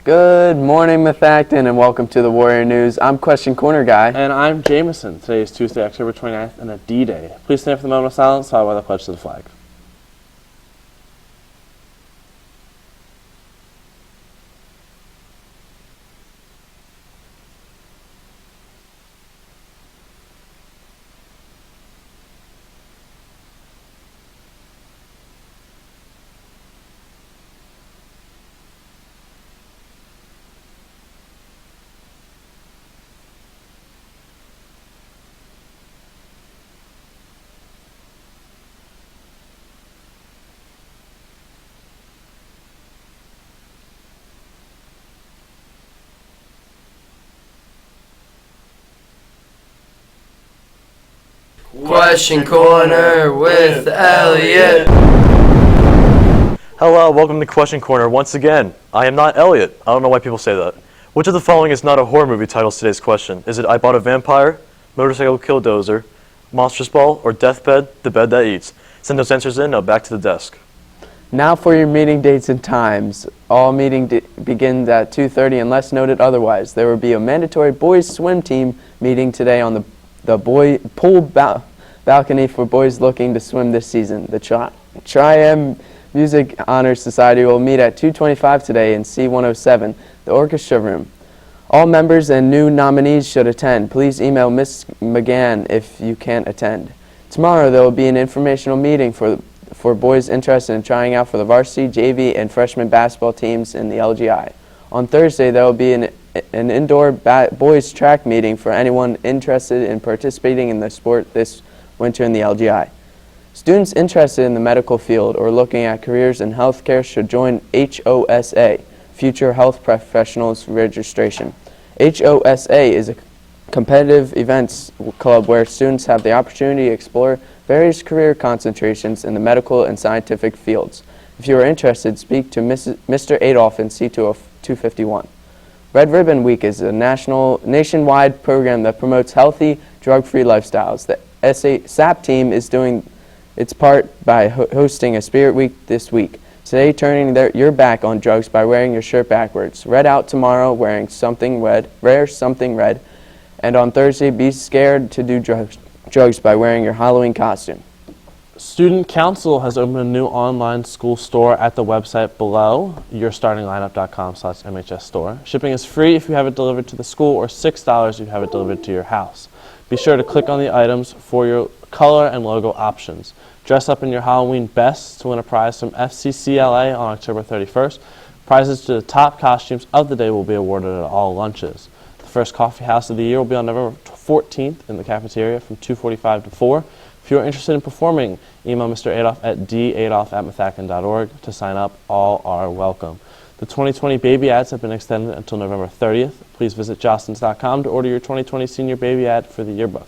Good morning, Methacton, and welcome to the Warrior News. I'm Question Corner Guy. And I'm Jameson. Today is Tuesday, October 29th, and a D-Day. Please stand for the moment of silence, followed by the pledge to the flag. Question Corner with Elliot. Hello, welcome to Question Corner once again. I am not Elliot. I don't know why people say that. Which of the following is not a horror movie title? Today's question. Is it I Bought a Vampire, Motorcycle Killdozer, Monstrous Ball, or Deathbed, The Bed That Eats? Send those answers in. Now back to the desk. Now for your meeting dates and times. All meeting begins at 2:30 unless noted otherwise. There will be a mandatory boys swim team meeting today on the pool balcony for boys looking to swim this season. The Tri-M Music Honor Society will meet at 2:25 today in C107, the orchestra room. All members and new nominees should attend. Please email Ms. McGann if you can't attend. Tomorrow there will be an informational meeting for boys interested in trying out for the varsity, JV, and freshman basketball teams in the LGI. On Thursday there will be an indoor boys track meeting for anyone interested in participating in the sport this winter in the LGI. Students interested in the medical field or looking at careers in healthcare should join HOSA, Future Health Professionals Registration. HOSA is a competitive events club where students have the opportunity to explore various career concentrations in the medical and scientific fields. If you are interested, speak to Mr. Adolph in C251. Red Ribbon Week is a nationwide program that promotes healthy, drug-free lifestyles. The SAP team is doing its part by hosting a Spirit Week this week. Today, turning your back on drugs by wearing your shirt backwards. Red out tomorrow, wearing something red, wear something red. And on Thursday, be scared to do drugs by wearing your Halloween costume. Student Council has opened a new online school store at the website below, yourstartinglineup.com/MHS store. Shipping is free if you have it delivered to the school or $6 if you have it delivered to your house. Be sure to click on the items for your color and logo options. Dress up in your Halloween best to win a prize from FCCLA on October 31st. Prizes to the top costumes of the day will be awarded at all lunches. The first coffee house of the year will be on November 14th in the cafeteria from 2:45 to 4. If you are interested in performing, email Mr. Adolph at dadolph@methacton.org to sign up. All are welcome. The 2020 baby ads have been extended until November 30th. Please visit jostens.com to order your 2020 senior baby ad for the yearbook.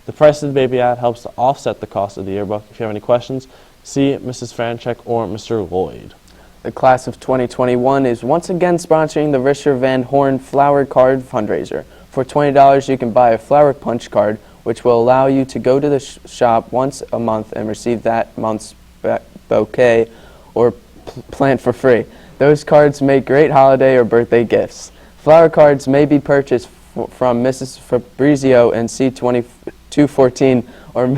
The price of the baby ad helps to offset the cost of the yearbook. If you have any questions, see Mrs. Franchek or Mr. Lloyd. The class of 2021 is once again sponsoring the Risher Van Horn Flower Card fundraiser. For $20, you can buy a flower punch card, which will allow you to go to the shop once a month and receive that month's bouquet or plant for free. Those cards make great holiday or birthday gifts. Flower cards may be purchased from Mrs. Fabrizio in C214 or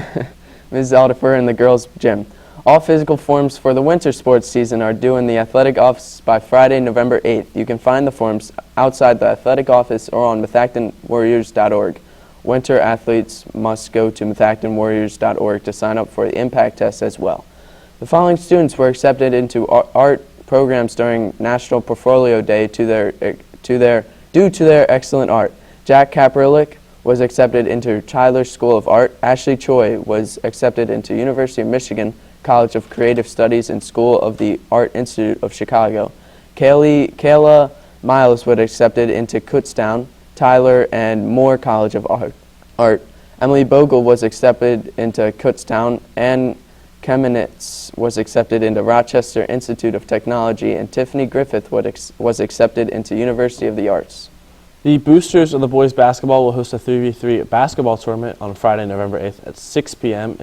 Ms. Aldifer in the girls' gym. All physical forms for the winter sports season are due in the athletic office by Friday, November 8th. You can find the forms outside the athletic office or on methactonwarriors.org. Winter athletes must go to methactonwarriors.org to sign up for the impact test as well. The following students were accepted into art programs during National Portfolio Day due to their excellent art. Jack Kaprilic was accepted into Tyler School of Art. Ashley Choi was accepted into University of Michigan College of Creative Studies and School of the Art Institute of Chicago. Kayla Miles was accepted into Kutztown, Tyler and Moore College of Art. Emily Bogle was accepted into Kutztown, and Kamenetz was accepted into Rochester Institute of Technology, and Tiffany Griffith was accepted into University of the Arts. The boosters of the boys basketball will host a 3v3 basketball tournament on Friday, November 8th at 6 p.m.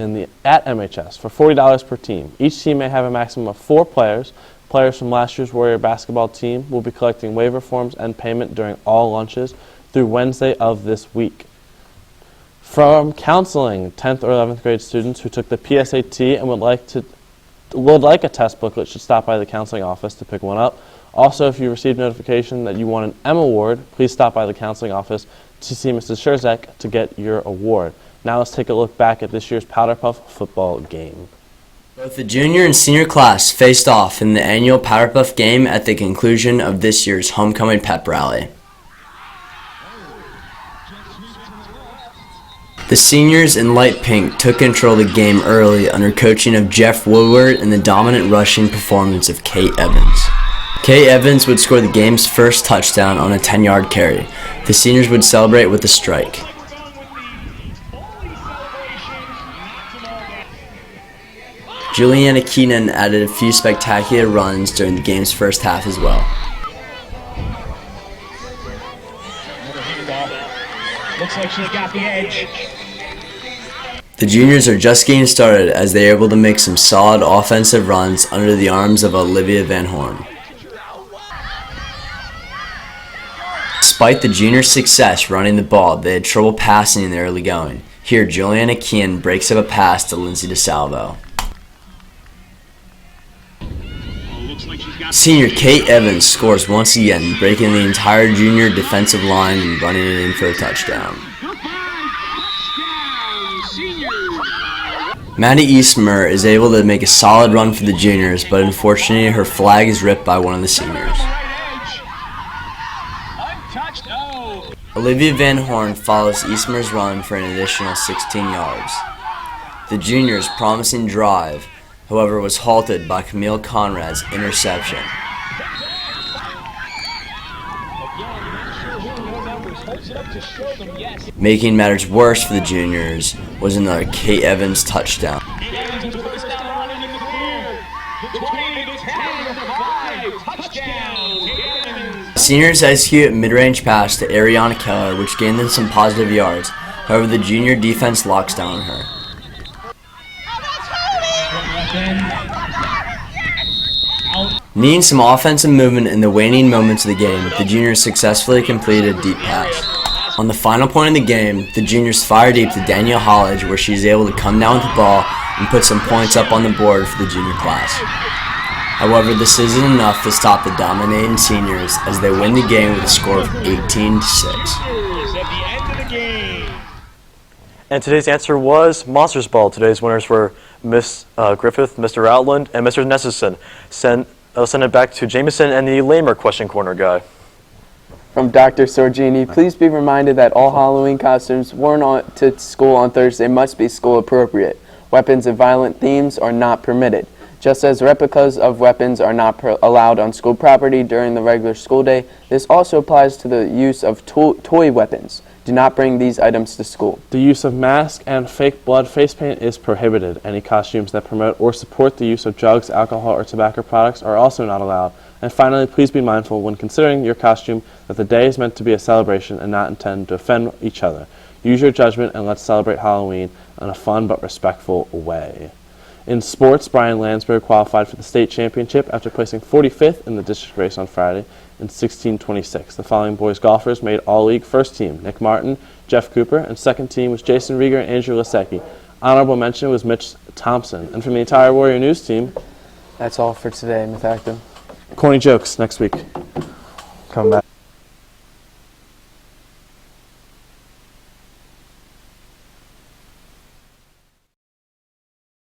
at MHS for $40 per team. Each team may have a maximum of 4 players. Players from last year's Warrior basketball team will be collecting waiver forms and payment during all lunches through Wednesday of this week. From counseling, 10th or 11th grade students who took the PSAT and would like a test booklet should stop by the counseling office to pick one up. Also, if you received notification that you won an M Award, please stop by the counseling office to see Mrs. Scherzak to get your award. Now let's take a look back at this year's Powder Puff football game. Both the junior and senior class faced off in the annual Powder Puff game at the conclusion of this year's homecoming pep rally. The seniors in light pink took control of the game early under coaching of Jeff Woodward and the dominant rushing performance of Kate Evans. Kate Evans would score the game's first touchdown on a 10-yard carry. The seniors would celebrate with a strike. Juliana Keenan added a few spectacular runs during the game's first half as well. Looks like she got the edge. The juniors are just getting started as they are able to make some solid offensive runs under the arms of Olivia Van Horn. Despite the juniors' success running the ball, they had trouble passing in the early going. Here, Juliana Keenan breaks up a pass to Lindsay DeSalvo. Senior Kate Evans scores once again, breaking the entire junior defensive line and running it in for a touchdown. Maddie Eastmer is able to make a solid run for the juniors, but unfortunately her flag is ripped by one of the seniors. Olivia Van Horn follows Eastmer's run for an additional 16 yards. The juniors' promising drive, however, was halted by Camille Conrad's interception. Making matters worse for the juniors was another Kate Evans touchdown. Seniors execute a mid-range pass to Ariana Keller, which gained them some positive yards. However, the junior defense locks down on her. Needing some offensive movement in the waning moments of the game, the juniors successfully completed a deep pass. On the final point of the game, the juniors fire deep to Danielle Hollage, where she is able to come down with the ball and put some points up on the board for the junior class. However, this isn't enough to stop the dominating seniors as they win the game with a score of 18-6. And today's answer was Monsters Ball. Today's winners were Miss Griffith, Mr. Outland, and Mr. Nesison. I'll send it back to Jameson and the Lamer question corner guy. From Dr. Sorgini, please be reminded that all Halloween costumes worn to school on Thursday must be school appropriate. Weapons of violent themes are not permitted. Just as replicas of weapons are not allowed on school property during the regular school day, this also applies to the use of toy weapons. Do not bring these items to school. The use of masks and fake blood face paint is prohibited. Any costumes that promote or support the use of drugs, alcohol, or tobacco products are also not allowed. And finally, please be mindful when considering your costume that the day is meant to be a celebration and not intend to offend each other. Use your judgment and let's celebrate Halloween in a fun but respectful way. In sports, Brian Landsberg qualified for the state championship after placing 45th in the district race on Friday in 1626. The following boys golfers made all-league first team: Nick Martin, Jeff Cooper, and second team was Jason Rieger and Andrew Lasecki. Honorable mention was Mitch Thompson. And from the entire Warrior News team, That's all for today, Mithactum. corny jokes next week. Come back.